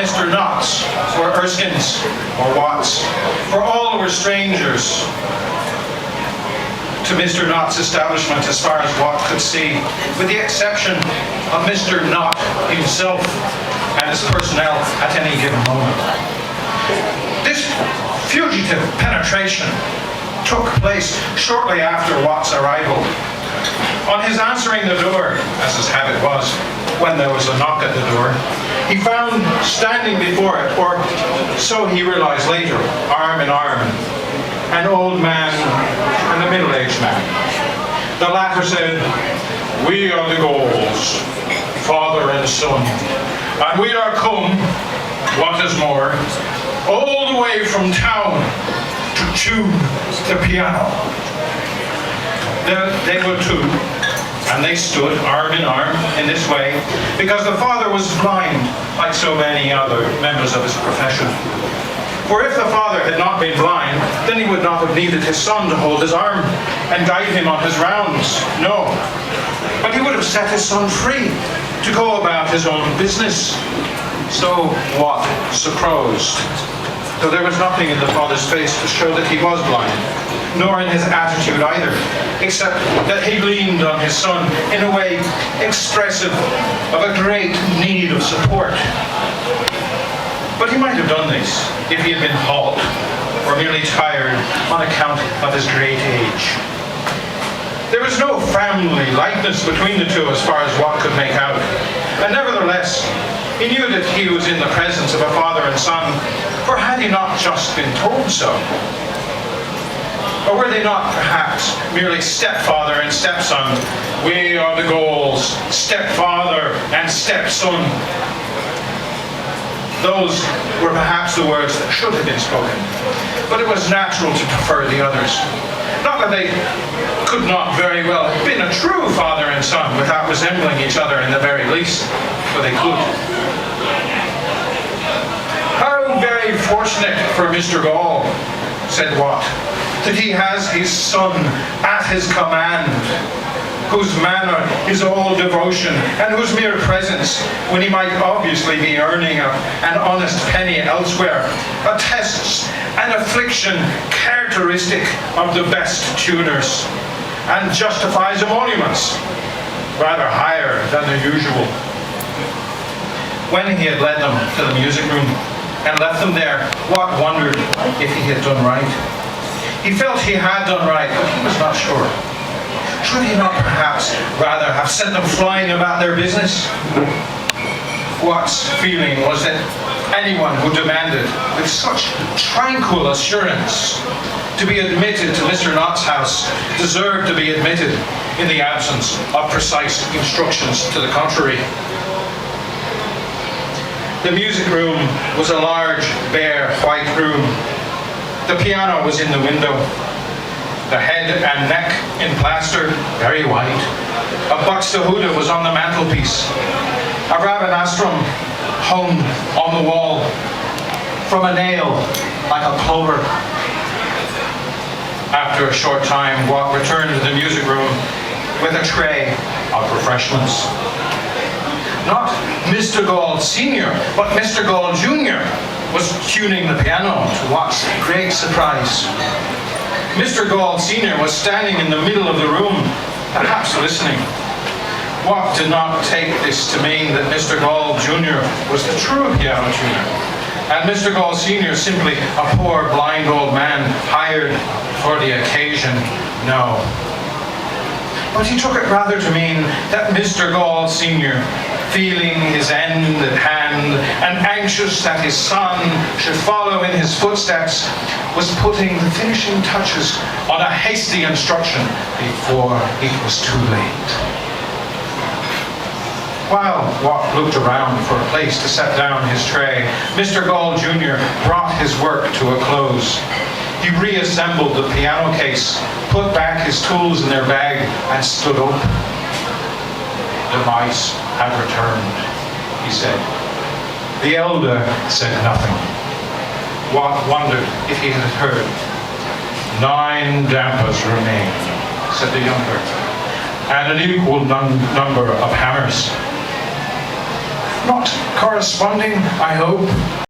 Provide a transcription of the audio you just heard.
Mr. Knots, or Erskines, or Watts, for all were strangers to Mr. Knott's establishment as far as Watt could see, with the exception of Mr. Knott himself and his personnel at any given moment. This fugitive penetration took place shortly after Watt's arrival. On his answering the door, as his habit was, when there was a knock at the door, he found standing before it, or so he realized later, arm in arm, an old man and a middle-aged man. The latter said, "We are the Gauls, father and son, and we are come, what is more, all the way from town to tune the piano." They were two, and they stood arm in arm in this way because the father was blind, like so many other members of his profession. For if the father had not been blind, then he would not have needed his son to hold his arm and guide him on his rounds. No. But he would have set his son free to go about his own business. So Watt supposed, though there was nothing in the father's face to show that he was blind, nor in his attitude either, except that he leaned on his son in a way expressive of a great need of support. But he might have done this if he had been halt or merely tired on account of his great age. There was no family likeness between the two as far as Watt could make out, and nevertheless, he knew that he was in the presence of a father and son, for had he not just been told so? Or were they not perhaps merely stepfather and stepson? We are the Gauls, stepfather and stepson. Those were perhaps the words that should have been spoken, but it was natural to prefer the others. Not that they could not very well have been a true father and son without resembling each other in the very least, for they could. How very fortunate for Mr. Gaul, said Watt, that he has his son at his command, whose manner is all devotion, and whose mere presence, when he might obviously be earning an honest penny elsewhere, attests an affliction characteristic of the best tuners, and justifies emoluments rather higher than the usual. When he had led them to the music room and left them there, Watt wondered if he had done right. He felt he had done right, but he was not sure. Should he not perhaps rather have sent them flying about their business? Watt's feeling was that anyone who demanded with such tranquil assurance to be admitted to Mr. Knott's house deserved to be admitted in the absence of precise instructions to the contrary. The music room was a large, bare, white room. The piano was in the window. The head and neck in plaster, very white. A buxtehude was on the mantelpiece. A rabanastrum hung on the wall from a nail like a clover. After a short time, Watt returned to the music room with a tray of refreshments. Not Mr. Gaul Sr., but Mr. Gaul Jr. was tuning the piano to Watt's great surprise. Mr. Gaul Sr. was standing in the middle of the room, perhaps listening. Watt did not take this to mean that Mr. Gaul Jr. was the true piano tuner, and Mr. Gaul Sr. simply a poor blind old man hired for the occasion. No. But he took it rather to mean that Mr. Gaul Sr., feeling his end at hand and anxious that his son should follow in his footsteps, was putting the finishing touches on a hasty instruction before it was too late. While Watt looked around for a place to set down his tray, Mr. Gaul Jr. brought his work to a close. He reassembled the piano case, put back his tools in their bag, and stood up. The mice had returned, he said. The elder said nothing. Watt wondered if he had heard. 9 dampers remain, said the younger, and an equal number of hammers. not corresponding, I hope,